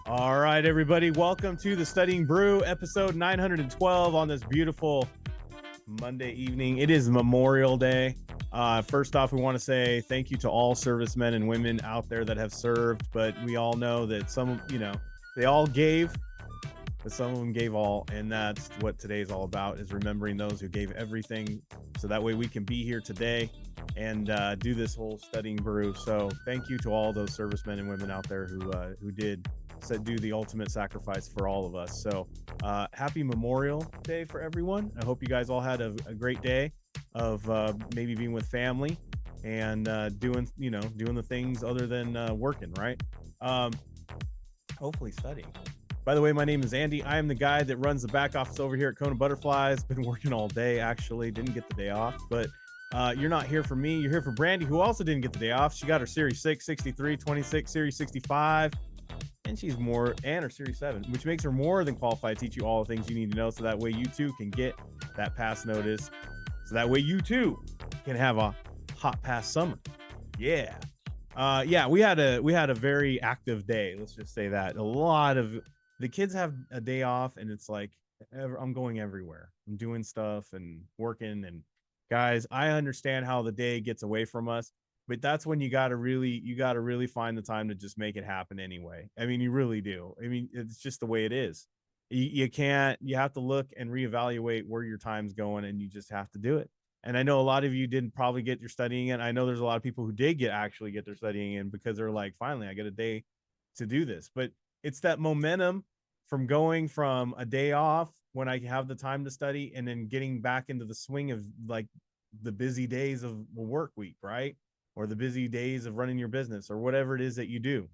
All right, everybody. Welcome to the Studying Brew, episode 912 on this beautiful Monday evening. It is Memorial Day. First off, we want to say thank you to all servicemen and women out there that have served, but we all know that some, they all gave, but some of them gave all, and that's what today is all about, is remembering those who gave everything, so that way we can be here today and do this whole Studying Brew. So thank you to all those servicemen and women out there who did do the ultimate sacrifice for all of us. So happy Memorial Day for everyone. I hope you guys all had a great day of maybe being with family and doing the things other than working, right? Hopefully studying. By the way, my name is Andy. I am the guy that runs the back office over here at KonaButterflyz. Been working all day, actually. Didn't get the day off, but you're not here for me. You're here for Brandy, who also didn't get the day off. She got her Series 6, 63, 26, Series 65, and her Series 7, which makes her more than qualified to teach you all the things you need to know, so that way you too can get that pass notice, so that way you too can have a hot pass summer. Yeah. We had a very active day. Let's just say that. A lot of the kids have a day off, and it's like I'm going everywhere. I'm doing stuff and working. And guys, I understand how the day gets away from us, but that's when you got to really find the time to just make it happen anyway. I mean, you really do. I mean, it's just the way it is. You have to look and reevaluate where your time's going, and you just have to do it. And I know a lot of you didn't probably get your studying in. I know there's a lot of people who did actually get their studying in, because they're like, finally, I get a day to do this. But it's that momentum from going from a day off when I have the time to study, and then getting back into the swing of like the busy days of a work week, right? Or the busy days of running your business, or whatever it is that you do.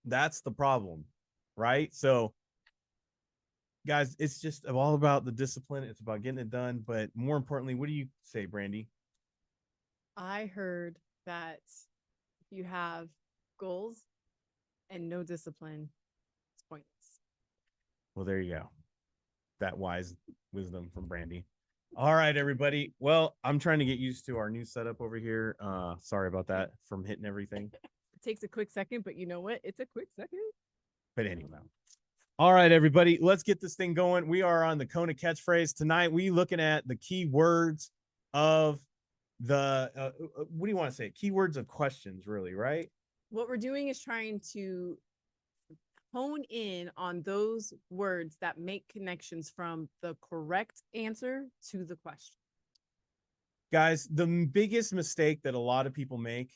That's the problem, right? So guys, it's just all about the discipline. It's about getting it done. But more importantly, what do you say, Brandy? I heard that if you have goals and no discipline, it's pointless. Well, there you go. That wise wisdom from Brandy. All right, everybody. Well, I'm trying to get used to our new setup over here. Sorry about that from hitting everything. It takes a quick second, but you know what? It's a quick second. But anyway. All right, everybody, let's get this thing going. We are on the Kona catchphrase tonight. We looking at the key words of the what do you want to say? Keywords of questions, really, right? What we're doing is trying to hone in on those words that make connections from the correct answer to the question. Guys, the biggest mistake that a lot of people make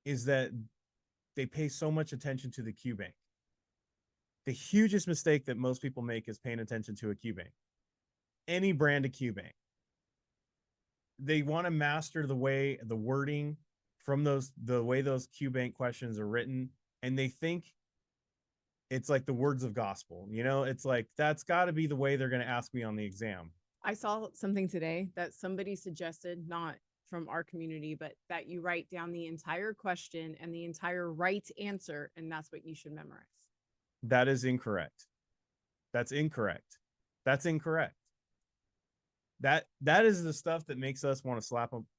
is that they pay so much attention to the Q bank. The hugest mistake that most people make is paying attention to a Q bank. Any brand of Q bank. They want to master the wording from the way those Q bank questions are written, and they think it's like the words of gospel. It's like, that's got to be the way they're going to ask me on the exam. I saw something today that somebody suggested, not from our community, but that you write down the entire question and the entire right answer, and that's what you should memorize. That is incorrect. That's incorrect. That's incorrect. That is the stuff that makes us want to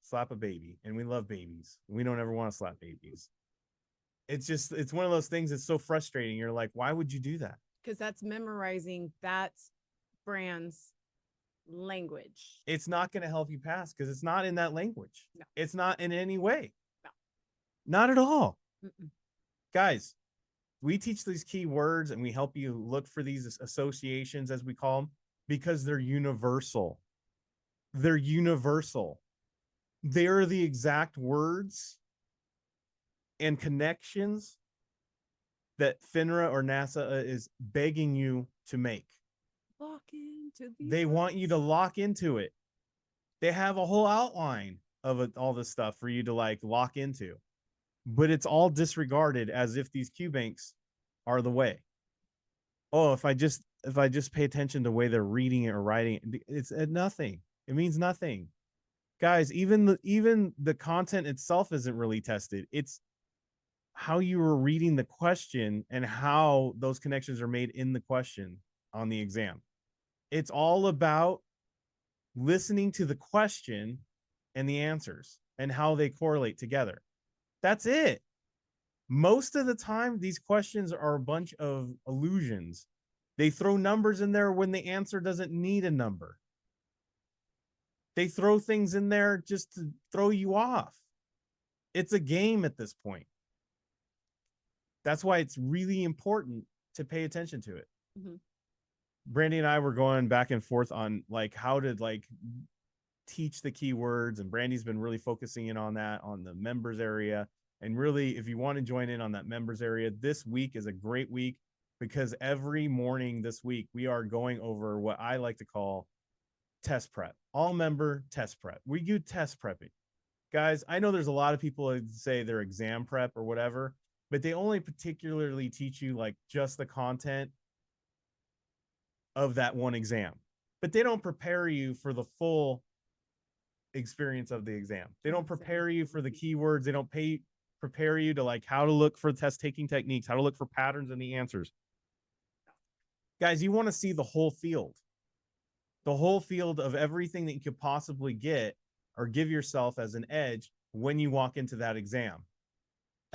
slap a baby, and we love babies. We don't ever want to slap babies. It's one of those things that's so frustrating. You're like, why would you do that? Because that's memorizing that brand's language. It's not going to help you pass, because it's not in that language. No. It's not in any way. No. Not at all. Mm-mm. Guys, we teach these key words, and we help you look for these associations, as we call them, because they're universal. They're universal. They're the exact words and connections that FINRA or NASA is begging you to make. Lock into these They words. want you to lock into it. They have a whole outline of all this stuff for you to like lock into, but it's all disregarded as if these Q banks are the way. Oh, if I just pay attention to the way they're reading it or writing it, it's nothing. It means nothing. Guys, even the content itself isn't really tested. It's how you were reading the question and how those connections are made in the question on the exam. It's all about listening to the question and the answers and how they correlate together. That's it. Most of the time, these questions are a bunch of illusions. They throw numbers in there when the answer doesn't need a number. They throw things in there just to throw you off. It's a game at this point. That's why it's really important to pay attention to it. Mm-hmm. Brandy and I were going back and forth on like how to like teach the keywords, and Brandy's been really focusing in on that on the members area. And really, if you want to join in on that members area, this week is a great week because every morning this week we are going over what I like to call test prep, all member test prep. We do test prepping. Guys, I know there's a lot of people that say they're exam prep or whatever, but they only particularly teach you like just the content of that one exam, but they don't prepare you for the full experience of the exam. They don't prepare you for the keywords. They don't prepare you to like how to look for test taking techniques, how to look for patterns in the answers. Guys, you want to see the whole field of everything that you could possibly get or give yourself as an edge when you walk into that exam.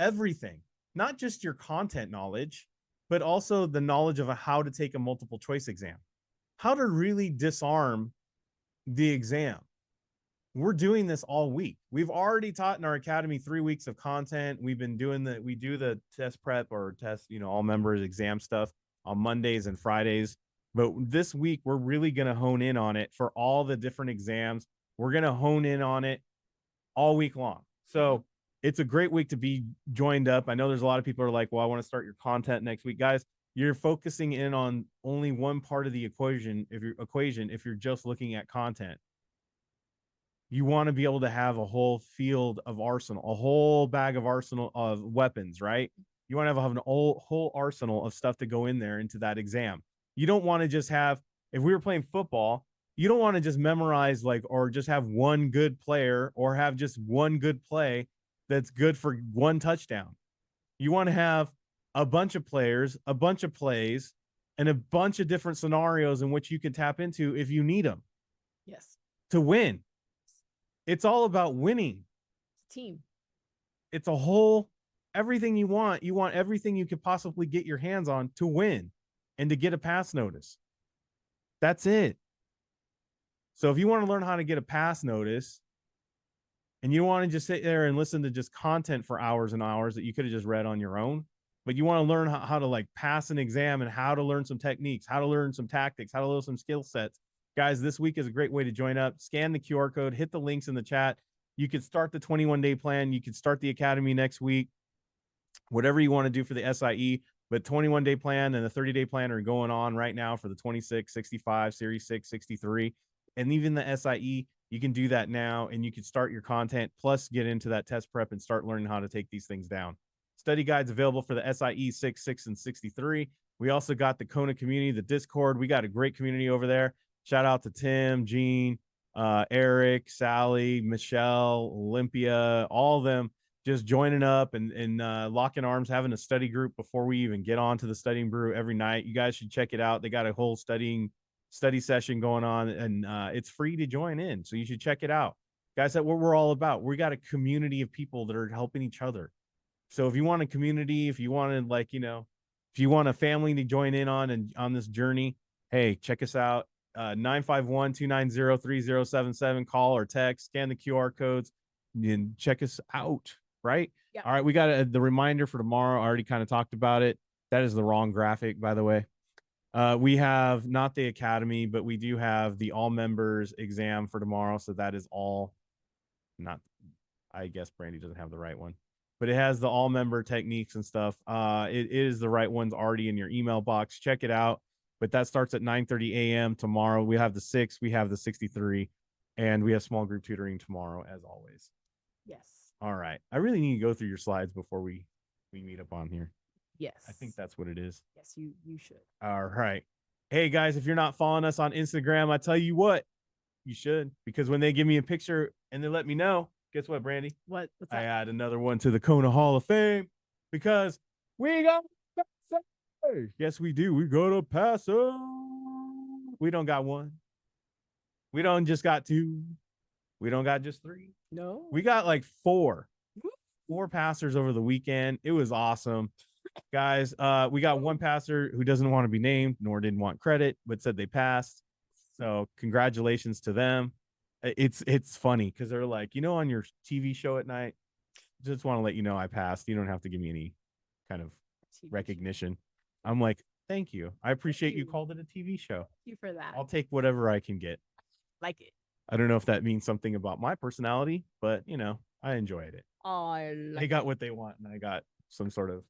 Everything, not just your content knowledge, but also the knowledge of how to take a multiple choice exam, how to really disarm the exam. We're doing this all week. We've already taught in our academy 3 weeks of content. We've been doing we do the test prep or test, all members exam stuff on Mondays and Fridays. But this week, we're really going to hone in on it for all the different exams. We're going to hone in on it all week long. So it's a great week to be joined up. I know there's a lot of people who are like, well, I want to start your content next week. Guys, you're focusing in on only one part of the equation. If you're just looking at content, you want to be able to have a whole field of arsenal, a whole bag of arsenal of weapons, right? You want to have an whole arsenal of stuff to go in there into that exam. You don't want to just have, if we were playing football, you don't want to just memorize or just have one good player or have just one good play that's good for one touchdown. You want to have a bunch of players, a bunch of plays, and a bunch of different scenarios in which you can tap into if you need them. Yes. To win. It's all about winning. It's a team. It's a whole, everything you want. You want everything you could possibly get your hands on to win and to get a pass notice. That's it. So if you want to learn how to get a pass notice and you want to just sit there and listen to just content for hours and hours that you could have just read on your own, but you want to learn how to like pass an exam and how to learn some techniques, how to learn some tactics, how to learn some skill sets. Guys, this week is a great way to join up. Scan the QR code, hit the links in the chat. You could start the 21-day plan. You could start the academy next week, whatever you want to do for the SIE. But 21-day plan and the 30-day plan are going on right now for the 26, 65, Series 6, 63. And even the SIE, you can do that now, and you can start your content, plus get into that test prep and start learning how to take these things down. Study guides available for the SIE 6, 6, and 63. We also got the Kona community, the Discord. We got a great community over there. Shout out to Tim, Gene, Eric, Sally, Michelle, Olympia, all of them just joining up and locking arms, having a study group before we even get on to the Studying Brew every night. You guys should check it out. They got a whole study session going on, and it's free to join in. So you should check it out. Guys, that's what we're all about. We got a community of people that are helping each other. So if you want a community, if you want to if you want a family to join in on this journey, hey, check us out. 951-290-3077. Call or text, scan the QR codes, and check us out. Right? Yep. All right. We got the reminder for tomorrow. I already kind of talked about it. That is the wrong graphic, by the way. We have not the academy, but we do have the all members exam for tomorrow. So that is all not, I guess Brandy doesn't have the right one, but it has the all member techniques and stuff. It is the right ones already in your email box. Check it out. But that starts at 9:30 a.m. tomorrow. We have the 6, we have the 63, and we have small group tutoring tomorrow, as always. Yes. All right. I really need to go through your slides before we meet up on here. Yes. I think that's what it is. Yes, you should. All right. Hey, guys, if you're not following us on Instagram, I tell you what, you should. Because when they give me a picture and they let me know, guess what, Brandy? What's that? I add another one to the Kona Hall of Fame because we got Passo. Yes, we do. We got a Passo. We don't got one. We don't just got 2. We don't got just 3. No. We got like 4. 4 passers over the weekend. It was awesome. Guys, we got one passer who doesn't want to be named nor didn't want credit, but said they passed. So congratulations to them. It's funny because they're like, on your TV show at night, just want to let you know I passed. You don't have to give me any kind of recognition. I'm like, thank you. I appreciate you called it a TV show. Thank you for that. I'll take whatever I can get. Like it. I don't know if that means something about my personality, but I enjoyed it. Oh, they got what they want, and I got some sort of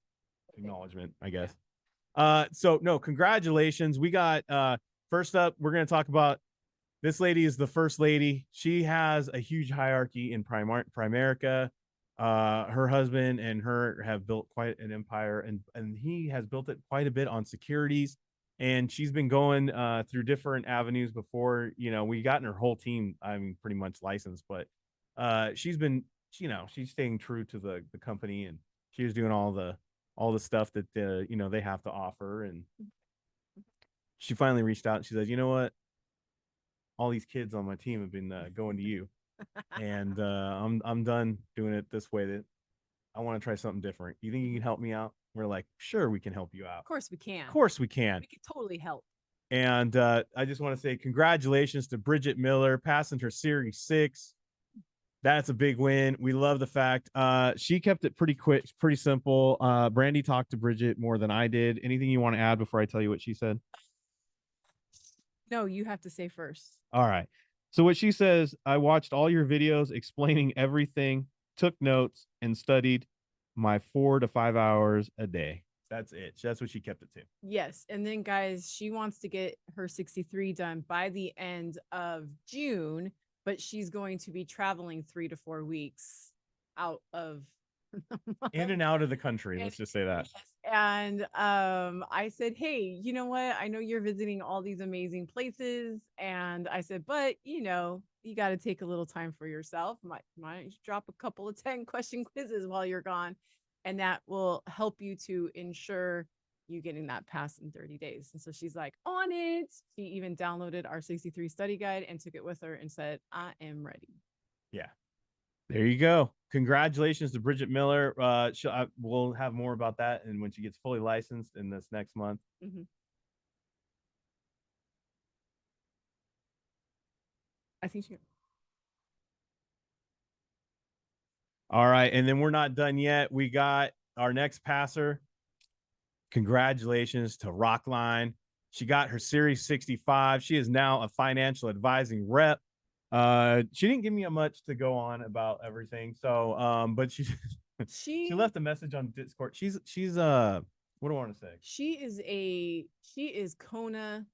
acknowledgement, I guess. So no, congratulations. We got first up, we're gonna talk about this lady is the first lady. She has a huge hierarchy in Primerica. Her husband and her have built quite an empire, and he has built it quite a bit on securities. And she's been going through different avenues before, we gotten her whole team, pretty much licensed, but she's been, she's staying true to the company, and she was doing all the stuff that they have to offer. And she finally reached out and she said, you know what? All these kids on my team have been going to you. And I'm done doing it this way. That I want to try something different. You think you can help me out? We're like, sure, we can help you out. Of course we can. Of course we can. We can totally help. And I just want to say congratulations to Bridget Miller passing her Series 6. That's a big win. We love the fact she kept it pretty quick, pretty simple. Brandy talked to Bridget more than I did. Anything you want to add before I tell you what she said? No, you have to say first. All right. So what she says, I watched all your videos explaining everything, took notes, and studied my 4 to 5 hours a day. That's it. That's what she kept it to. Yes. And then, guys, she wants to get her 63 done by the end of June, but she's going to be traveling 3 to 4 weeks out of in and out of the country. Let's just say that. Yes. And I said, hey, you know what? I know you're visiting all these amazing places. And I said, but you got to take a little time for yourself. Might drop a couple of 10-question quizzes while you're gone. And that will help you to ensure you getting that pass in 30 days. And so she's like, on it. She even downloaded our 63 study guide and took it with her and said, I am ready. Yeah. There you go. Congratulations to Bridget Miller. We'll have more about that, and when she gets fully licensed in this next month. Mm-hmm. I think she. All right, and then we're not done yet. We got our next passer. Congratulations to Rockline. She got her Series 65. She is now a financial advising rep. She didn't give me much to go on about everything. So, but she left a message on Discord. She's what do I want to say? She is Kona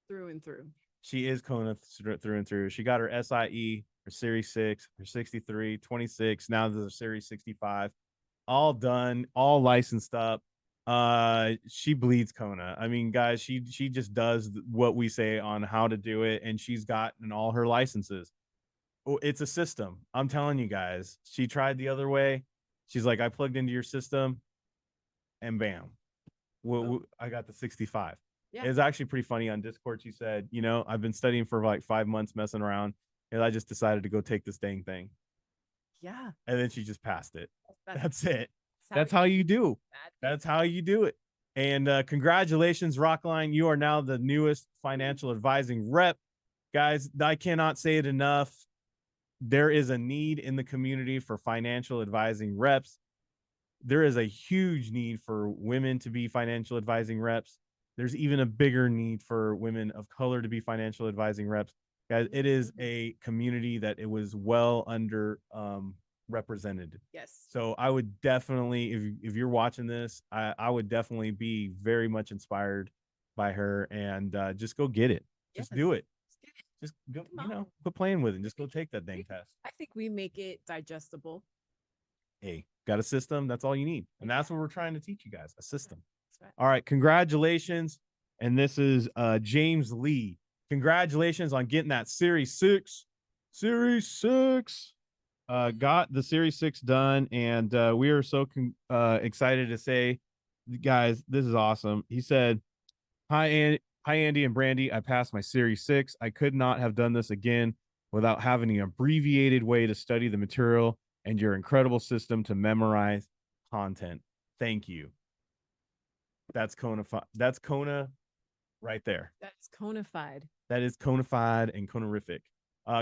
through and through. She is Kona through and through. She got her SIE, her Series 6, her 63, 26. Now there's a Series 65. All done, all licensed up. She bleeds Kona. I mean, guys, she just does what we say on how to do it, and she's gotten all her licenses. It's a system. I'm telling you guys. She tried the other way. She's like, I plugged into your system, and bam, I got the 65. Yeah. It's actually pretty funny on Discord. She said, I've been studying for like 5 months, messing around, and I just decided to go take this dang thing. Yeah. And then she just passed it. That's it. That's how you do. That's how you do it. And congratulations, Rockline. You are now the newest financial advising rep. Guys, I cannot say it enough. There is a need in the community for financial advising reps. There is a huge need for women to be financial advising reps. There's even a bigger need for women of color to be financial advising reps. Guys, it is a community that it was well under represented. Yes. So I would definitely, if you're watching this, I would definitely be very much inspired by her, and just go get it. Just do it. Just go, quit playing with it. Just go take that dang test. I think we make it digestible. Hey, got a system. That's all you need. And that's what we're trying to teach you guys, a system. Right. All right. Congratulations. And this is James Lee. Congratulations on getting that Series 6. Series 6. Got the Series 6 done, and we are so excited to say, guys, this is awesome. He said, hi, Andy and Brandy. I passed my Series 6. I could not have done this again without having an abbreviated way to study the material and your incredible system to memorize content. Thank you. That's Kona. That's Kona right there. That's Konafied. That is Konafied and Konarific.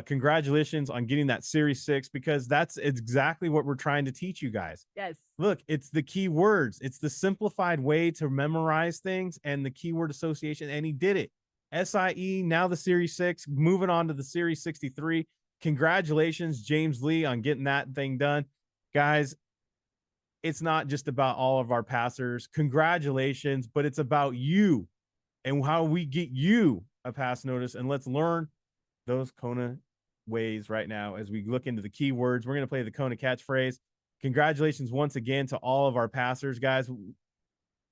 Congratulations on getting that Series 6, because that's exactly what we're trying to teach you guys. Yes. Look, it's the key words. It's the simplified way to memorize things and the keyword association. And he did it. SIE, now the Series 6, moving on to the Series 63. Congratulations, James Lee, on getting that thing done. Guys, it's not just about all of our passers. Congratulations, but it's about you and how we get you a pass notice. And let's learn those Kona ways right now as we look into the keywords. We're going to play the Kona catchphrase. Congratulations once again to all of our passers, guys.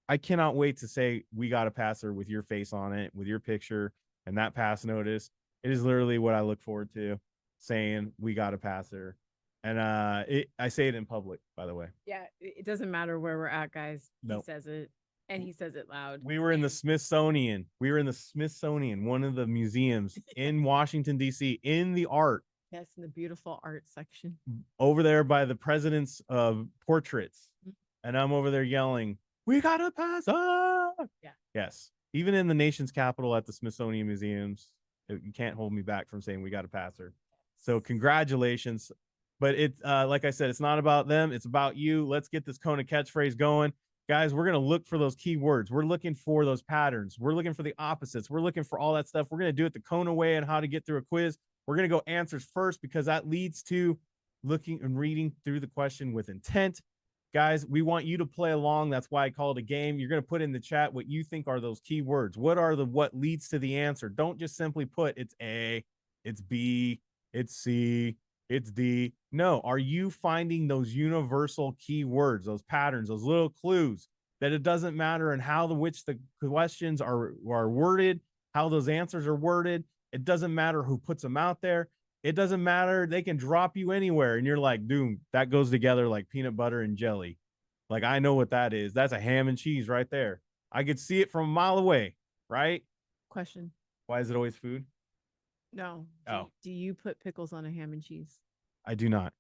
I cannot wait to say we got a passer with your face on it, with your picture and that pass notice. It is literally what I look forward to, saying we got a passer. And I say it in public, by the way. Yeah, it doesn't matter where we're at, guys. Nope. He says it, and he says it loud. We were in the Smithsonian. We were in the Smithsonian, one of the museums in Washington, D.C., in the art. Yes, in the beautiful art section. Over there by the president's portraits. And I'm over there yelling, we got a pass. Ah! Yeah. Yes. Even in the nation's capital at the Smithsonian Museums, you can't hold me back from saying we got a passer. So congratulations. But it's like I said, it's not about them. It's about you. Let's get this Kona catchphrase going. Guys, we're going to look for those keywords. We're looking for those patterns. We're looking for the opposites. We're looking for all that stuff. We're going to do it the Kona way and how to get through a quiz. We're going to go answers first because that leads to looking and reading through the question with intent. Guys, we want you to play along. That's why I call it a game. You're going to put in the chat what you think are those keywords. What leads to the answer? Don't just simply put it's A, it's B, it's C, it's D. No, are you finding those universal keywords, those patterns, those little clues that it doesn't matter in how which the questions are worded, how those answers are worded. It doesn't matter who puts them out there. It doesn't matter. They can drop you anywhere. And you're like, dude, that goes together like peanut butter and jelly. Like, I know what that is. That's a ham and cheese right there. I could see it from a mile away, right? Question. Why is it always food? No. Oh. Do you put pickles on a ham and cheese? I do not.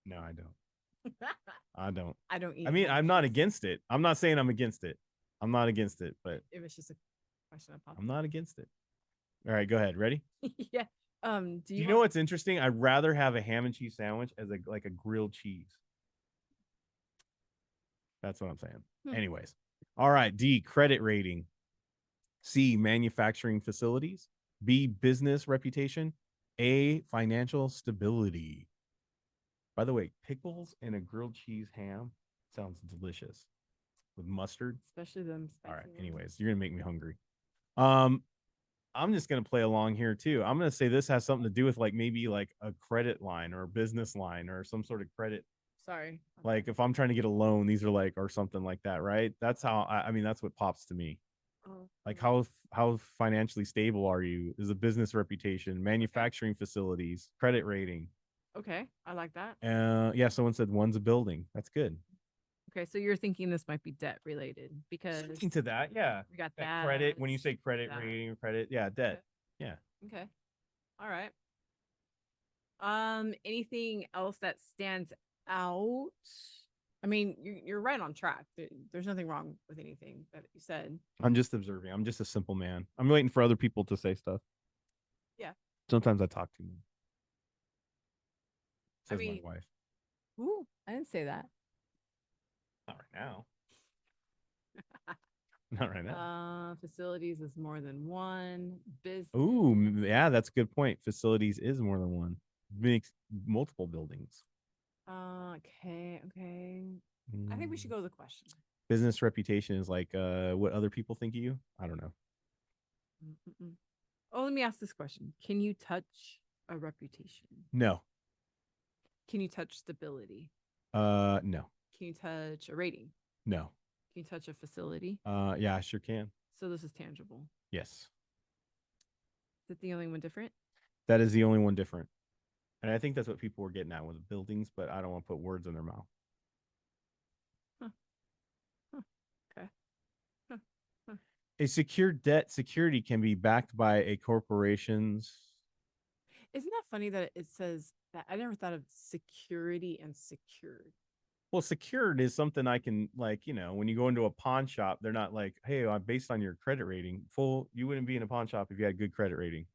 No, I don't. I don't. I don't eat. I mean, I'm not against it. I'm not saying I'm against it. I'm not against it, but it was just a question. I'm not against it. All right, go ahead. Ready? Yeah. Do you know what's interesting? I'd rather have a ham and cheese sandwich as like a grilled cheese. That's what I'm saying. Anyways. All right. D, credit rating. C, manufacturing facilities. B, business reputation. A, financial stability. By the way, pickles and a grilled cheese ham sounds delicious with mustard. Especially them. All right. Anyways, you're going to make me hungry. I'm just going to play along here too. I'm going to say this has something to do with like maybe like a credit line or a business line or some sort of credit. Sorry. Like if I'm trying to get a loan, these are like, or something like that, right? That's how, I mean, that's what pops to me. Like how financially stable are you? Is a business reputation, manufacturing facilities, credit rating. Okay. I like that. Yeah. Someone said one's a building. That's good. Okay, so you're thinking this might be debt related because something to that, yeah. We got that credit. When you say credit rating or credit, yeah, debt, okay. Yeah. Okay. All right. Anything else that stands out? I mean, you're right on track. There's nothing wrong with anything that you said. I'm just observing. I'm just a simple man. I'm waiting for other people to say stuff. Yeah. Sometimes I talk too much. Says my wife. Ooh, I didn't say that. Not right now. Not right now. Facilities is more than one. Business. Ooh, yeah, that's a good point. Facilities is more than one. Makes multiple buildings. Okay. I think we should go to the question. Business reputation is like what other people think of you. I don't know. Oh, let me ask this question. Can you touch a reputation? No. Can you touch stability? No. Can you touch a rating? No. Can you touch a facility? Yeah, I sure can. So this is tangible. Yes. Is it the only one different? That is the only one different. And I think that's what people were getting at with buildings, but I don't want to put words in their mouth. Okay. A secure debt security can be backed by a corporation's. Isn't that funny that it says that? I never thought of security and secured. Well, secured is something I can like, when you go into a pawn shop, they're not like, hey, based on your credit rating, you wouldn't be in a pawn shop if you had good credit rating.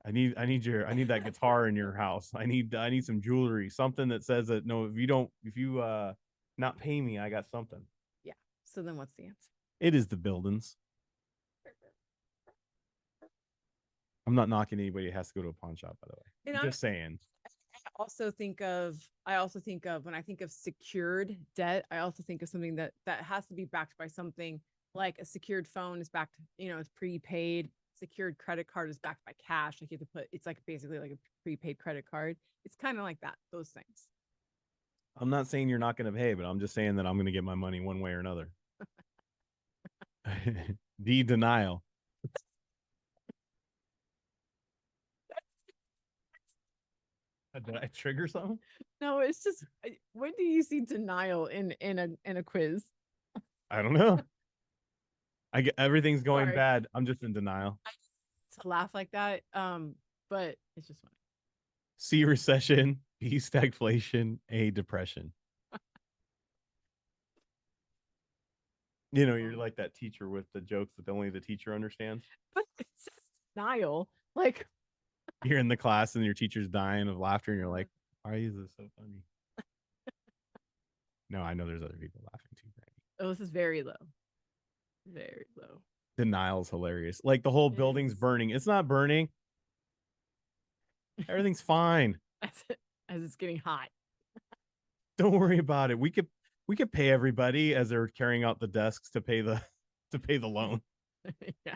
I need that guitar in your house. I need some jewelry, something that says that no, if you not pay me, I got something. Yeah. So then what's the answer? It is the buildings. I'm not knocking anybody who has to go to a pawn shop, by the way. And I'm just saying. I also think of when I think of secured debt, I also think of something that has to be backed by something like a secured phone is backed, it's prepaid. Secured credit card is backed by cash. Like you have to put it's like basically like a prepaid credit card. It's kind of like that, those things. I'm not saying you're not going to pay, but I'm just saying that I'm going to get my money one way or another. D, denial. Did I trigger something? No, it's just when do you see denial in a quiz? I don't know. I get everything's going Sorry. bad. I'm just in denial. To laugh like that. But it's just funny. C, recession. B, stagflation. A, depression. You're like that teacher with the jokes that only the teacher understands. But it's just denial. Like You're in the class and your teacher's dying of laughter, and you're like, why is this so funny? No, I know there's other people laughing too, Brandy. oh, this is very low. Very low. Denial's hilarious. Like the whole building's burning. It's not burning. Everything's fine. As it's getting hot. Don't worry about it. We could pay everybody as they're carrying out the desks to pay the loan. Yeah.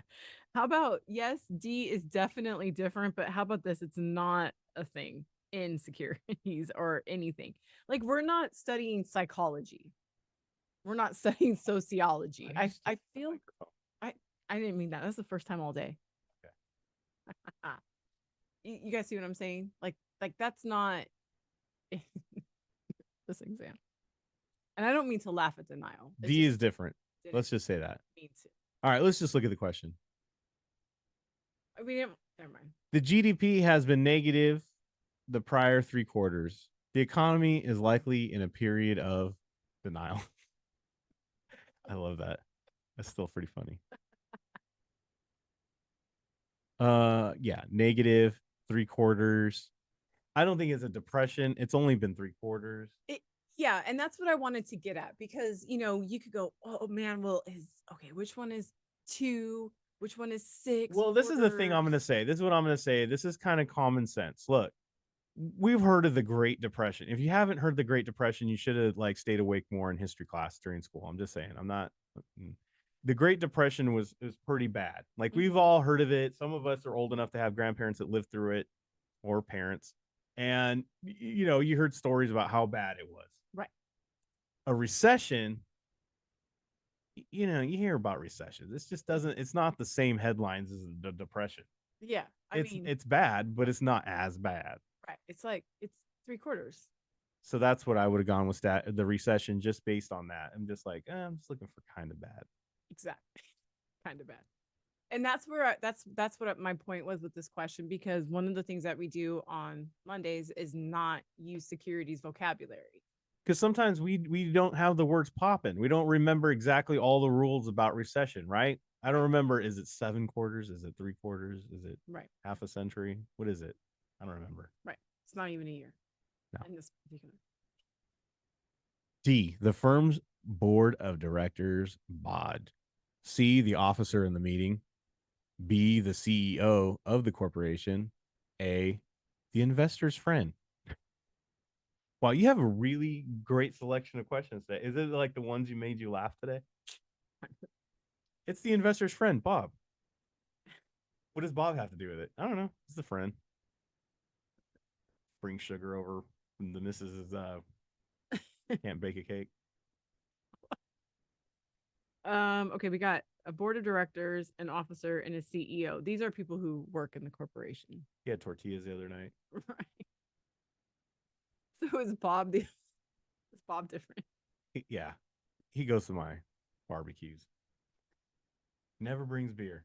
How about yes, D is definitely different, but how about this? It's not a thing in securities or anything. Like we're not studying psychology. We're not studying sociology. I feel I didn't mean that. That's the first time all day. Okay. You guys see what I'm saying? Like that's not this exam. And I don't mean to laugh at denial. D is different. Let's just say that. Mean to. All right, let's just look at the question. I mean, never mind. The GDP has been negative the prior 3 quarters. The economy is likely in a period of denial. I love that. That's still pretty funny. Yeah, negative 3 quarters. I don't think it's a depression. It's only been 3 quarters. Yeah, and that's what I wanted to get at because you could go, oh man, well, which one is 2? Which one is 6? Well, this is the thing I'm going to say. This is what I'm going to say. This is kind of common sense. Look, we've heard of the Great Depression. If you haven't heard the Great Depression, you should have stayed awake more in history class during school. I'm just saying. I'm not. The Great Depression was pretty bad. Like we've all heard of it. Some of us are old enough to have grandparents that lived through it, or parents, and you heard stories about how bad it was. Right. A recession. You hear about recession. This just doesn't. It's not the same headlines as the depression. Yeah, it's bad, but it's not as bad. Right. It's like it's 3 quarters. So that's what I would have gone with the recession, just based on that. I'm just like, I'm just looking for kind of bad. Exactly. Kind of bad. And that's where that's what my point was with this question, because one of the things that we do on Mondays is not use securities vocabulary. Because sometimes we don't have the words popping. We don't remember exactly all the rules about recession, right? I don't remember. Is it 7 quarters? Is it 3 quarters? Is it half a century? What is it? I don't remember. Right. It's not even a year. No. In this particular. D, the firm's board of directors bod. C, the officer in the meeting. B, the CEO of the corporation. A, the investor's friend. Wow, you have a really great selection of questions today. Is it like the ones you made you laugh today? It's the investor's friend, Bob. What does Bob have to do with it? I don't know. It's a friend. Bring sugar over when the missus can't bake a cake. Okay, we got a board of directors, an officer, and a CEO. These are people who work in the corporation. He had tortillas the other night. Right. So is Bob different? Yeah. He goes to my barbecues. Never brings beer.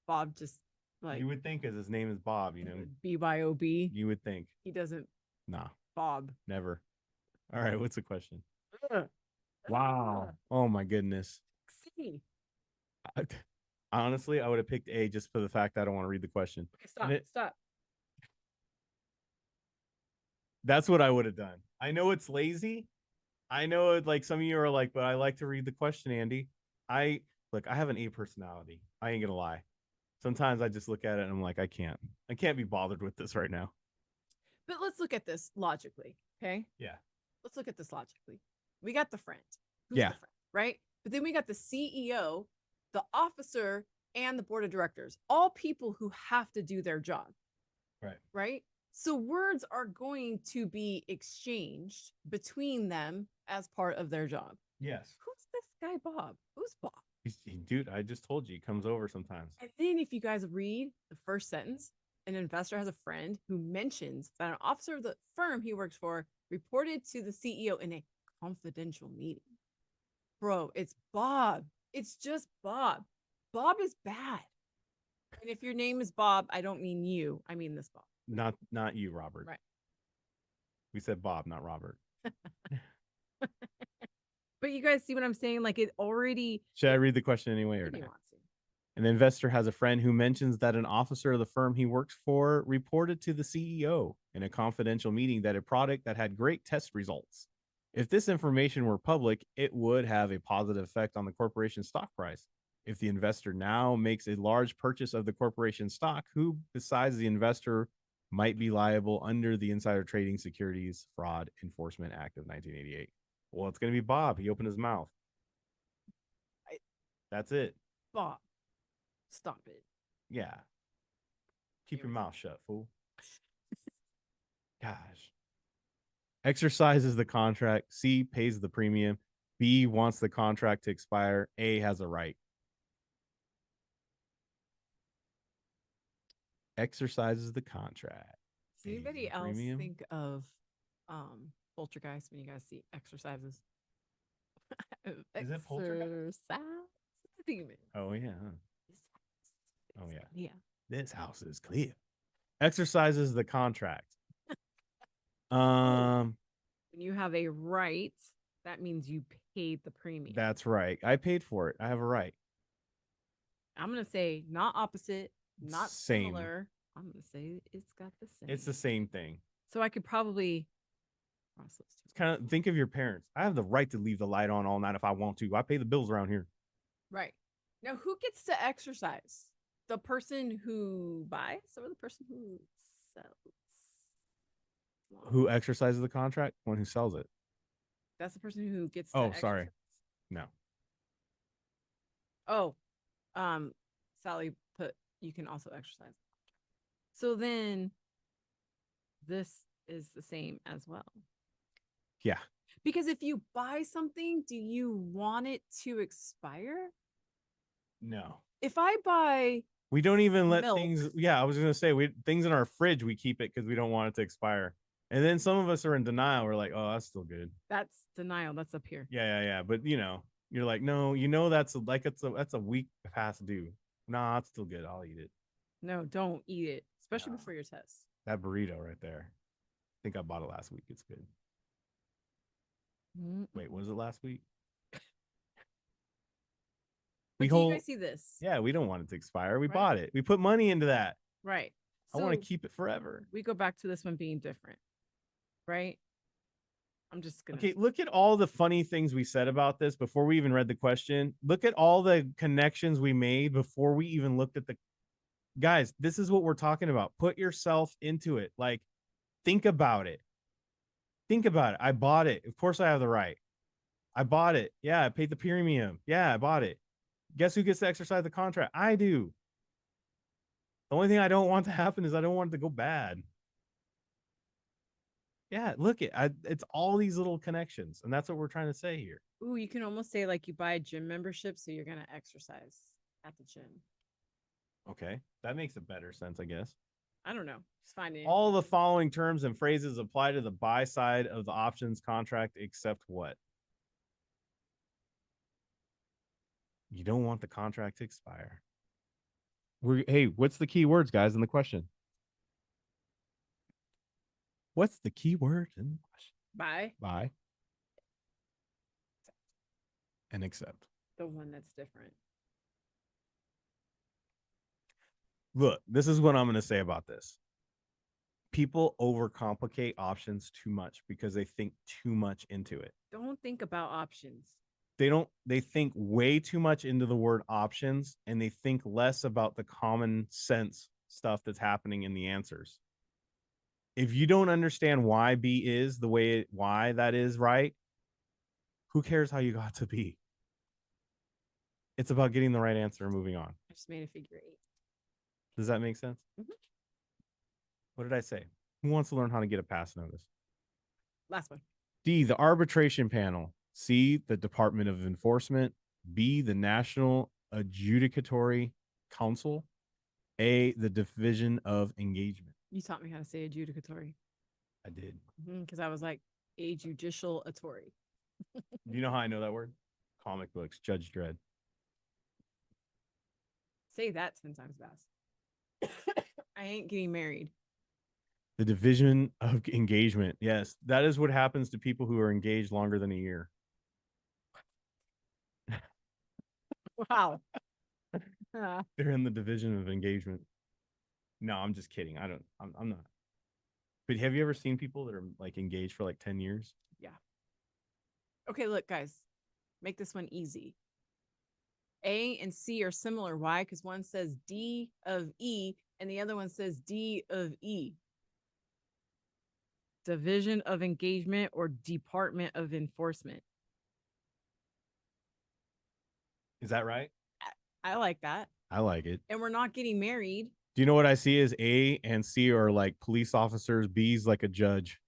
Bob just Like you would think, as his name is Bob, you know, BYOB. you would think. He doesn't Nah, Bob. never. All right, what's the question? Ugh. Wow. Oh my goodness. See. I, honestly, I would have picked A just for the fact that I don't want to read the question. Okay, stop. Stop. That's what I would have done. I know it's lazy. I know it, like some of you are like, but I like to read the question, Andy. I look, I have an A personality. I ain't gonna lie. Sometimes I just look at it and I'm like, I can't be bothered with this right now. But let's look at this logically. Okay. Yeah. Let's look at this logically. We got the friend. Who's Yeah. the friend, right? But then we got the CEO, the officer, and the board of directors, all people who have to do their job. Right. Right. So words are going to be exchanged between them as part of their job. Yes. Who's this guy, Bob? Who's Bob? Dude, I just told you, he comes over sometimes. And then if you guys read the first sentence, an investor has a friend who mentions that an officer of the firm he works for reported to the CEO in a confidential meeting. Bro, it's Bob. It's just Bob. Bob is bad. And if your name is Bob, I don't mean you. I mean this Bob. Not you, Robert. Right. We said Bob, not Robert. But you guys see what I'm saying? Like it already. Should I read the question anyway or not? An investor has a friend who mentions that an officer of the firm he works for reported to the CEO in a confidential meeting that a product that had great test results. If this information were public, it would have a positive effect on the corporation's stock price. If the investor now makes a large purchase of the corporation's stock, who besides the investor might be liable under the Insider Trading Securities Fraud Enforcement Act of 1988? Well, it's going to be Bob. He opened his mouth. That's it. Bob. Stop it. Yeah. Keep your mouth shut, fool. Gosh. Exercises the contract. C, pays the premium. B, wants the contract to expire. A, has a right. Exercises the contract. Does anybody else think of poltergeist when you guys see exercises? Is it poltergeist? Demon. Oh, yeah. Oh, yeah. Yeah. This house is clear. Exercises the contract. When you have a right, that means you paid the premium. That's right. I paid for it. I have a right. I'm going to say not opposite, not same. Similar. I'm going to say it's got the same. It's the same thing. So I could probably cross those two. It's kind of think of your parents. I have the right to leave the light on all night if I want to. I pay the bills around here. Right. Now, who gets to exercise? The person who buys or the person who sells? Who exercises the contract? One who sells it. That's the person who gets to sorry. No. Oh, Sally put you can also exercise. So then this is the same as well. Yeah. Because if you buy something, do you want it to expire? No. If I buy we don't even let milk, things I was gonna say things in our fridge we keep it because we don't want it to expire. And then some of us are in denial. We're like, oh, that's still good. That's denial. That's up here. Yeah. But you're like, no, that's a week past due. Nah, it's still good. I'll eat it. No, don't eat it, especially before your test. That burrito right there. I think I bought it last week. It's good. Wait, was it last week? Do you guys see this? Yeah, we don't want it to expire. We bought it. We put money into that. Right. I want to keep it forever. We go back to this one being different. Right. I'm just gonna look at all the funny things we said about this before we even read the question. Look at all the connections we made before we even looked at the guys. This is what we're talking about. Put yourself into it. Like, think about it. I bought it. Of course I have the right. I bought it. Yeah, I paid the premium. Yeah, I bought it. Guess who gets to exercise the contract? I do. The only thing I don't want to happen is I don't want it to go bad. Yeah, look, it's all these little connections, and that's what we're trying to say here. Ooh, you can almost say like you buy a gym membership, so you're gonna exercise at the gym. Okay, that makes a better sense, I guess. I don't know. Just finding all the following terms and phrases apply to the buy side of the options contract, except what? You don't want the contract to expire. Hey, what's the key words, guys, in the question? What's the key word in the question? Buy and accept. the one that's different. Look, this is what I'm going to say about this. People overcomplicate options too much because they think too much into it. Don't think about options. They think way too much into the word options, and they think less about the common sense stuff that's happening in the answers. If you don't understand why B is the way why that is right, who cares how you got to B? It's about getting the right answer and moving on. I just made a figure 8. Does that make sense? Mm-hmm. What did I say? Who wants to learn how to get a pass notice? Last one. D, the arbitration panel. C, the Department of Enforcement. B, the National Adjudicatory Council. A, the Division of Engagement. You taught me how to say adjudicatory. I did. Because I was like, a judicial atory. Do you know how I know that word? Comic books, Judge Dredd. Say that 10 times fast. I ain't getting married. The Division of Engagement. Yes, that is what happens to people who are engaged longer than a year. Wow. They're in the Division of Engagement. No, I'm just kidding. I'm not. But have you ever seen people that are like engaged for like 10 years? Yeah. Okay, look, guys, make this one easy. A and C are similar. Why? Because one says D of E and the other one says D of E. Division of Engagement or Department of Enforcement. Is that right? I like that. I like it. And we're not getting married. Do you know what I see as A and C are like police officers? B is like a judge.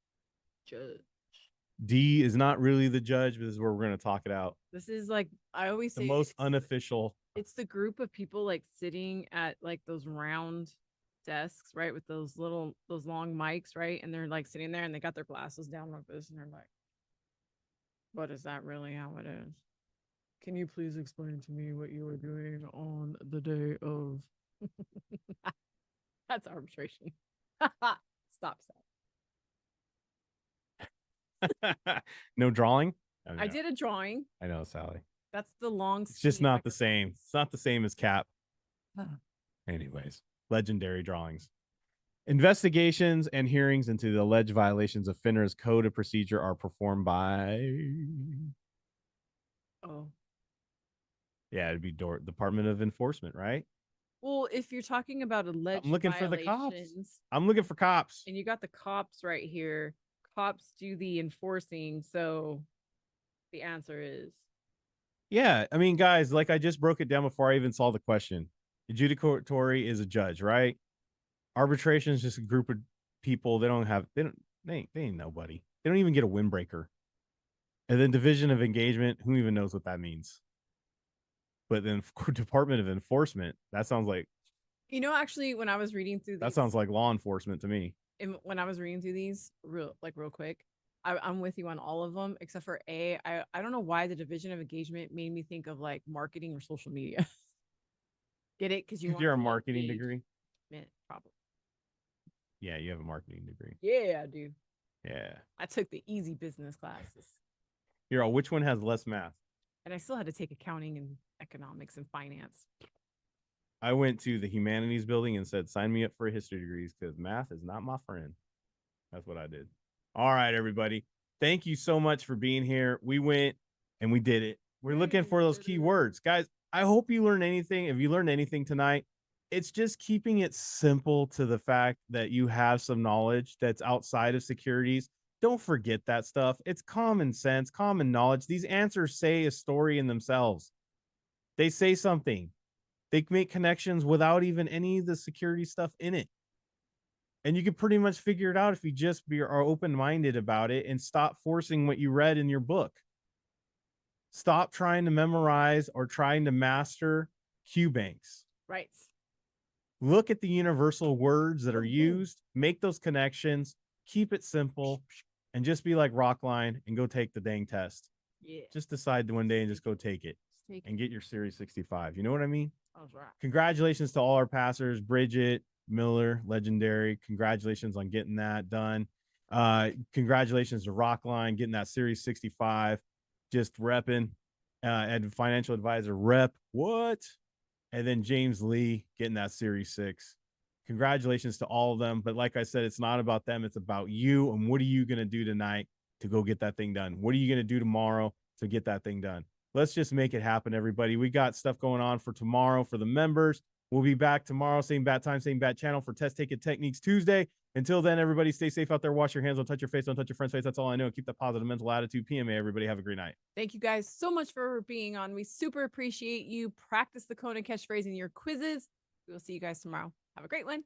D is not really the judge, but this is where we're going to talk it out. This is like, I always say, the most unofficial. It's the group of people like sitting at like those round desks, right? With those long mics, right? And they're like sitting there and they got their glasses down like this and they're like, but is that really how it is? Can you please explain to me what you were doing on the day of? That's arbitration. Stop. No drawing? I did a drawing. I know, Sally. That's the long. It's just not the same. It's not the same as Cap. Anyways, legendary drawings. Investigations and hearings into the alleged violations of FINRA's code of procedure are performed by. Oh. Yeah, it'd be Department of Enforcement, right? Well, if you're talking about alleged I'm looking for the cops. I'm looking for cops. And you got the cops right here. Cops do the enforcing. So the answer is. Yeah. I mean, guys, like I just broke it down before I even saw the question. Adjudicatory is a judge, right? Arbitration is just a group of people. They ain't nobody. They don't even get a windbreaker. And then Division of Engagement, who even knows what that means? But then Department of Enforcement, that sounds like. Actually, when I was reading through that sounds like law enforcement to me. And when I was reading through these real quick, I'm with you on all of them except for A. I don't know why the Division of Engagement made me think of like marketing or social media. Get it? Because you're a marketing degree. Probably. Yeah, you have a marketing degree. Yeah, I do. Yeah. I took the easy business classes. Here, which one has less math? And I still had to take accounting and economics and finance. I went to the humanities building and said, sign me up for a history degrees because math is not my friend. That's what I did. All right, everybody. Thank you so much for being here. We went and we did it. We're looking for those key words. Guys, I hope you learned anything. If you learned anything tonight, it's just keeping it simple to the fact that you have some knowledge that's outside of securities. Don't forget that stuff. It's common sense, common knowledge. These answers say a story in themselves. They say something. They make connections without even any of the security stuff in it. And you can pretty much figure it out if you just are open-minded about it and stop forcing what you read in your book. Stop trying to memorize or trying to master Q banks. Right. Look at the universal words that are used, make those connections, keep it simple, and just be like Rockline and go take the dang test. Yeah. Just decide one day and just go take it and get your Series 65. You know what I mean? That's right. Congratulations to all our passers, Bridget, Miller, legendary. Congratulations on getting that done. Congratulations to Rockline getting that Series 65, just repping. And financial advisor rep. What? And then James Lee getting that Series 6. Congratulations to all of them. But like I said, it's not about them. It's about you. And what are you going to do tonight to go get that thing done? What are you going to do tomorrow to get that thing done? Let's just make it happen, everybody. We got stuff going on for tomorrow for the members. We'll be back tomorrow, same bat time, same bat channel for Test Take It Techniques Tuesday. Until then, everybody stay safe out there. Wash your hands. Don't touch your face. Don't touch your friend's face. That's all I know. Keep that positive mental attitude. PMA, everybody. Have a great night. Thank you guys so much for being on. We super appreciate you. Practice the Kona catchphrase in your quizzes. We will see you guys tomorrow. Have a great one.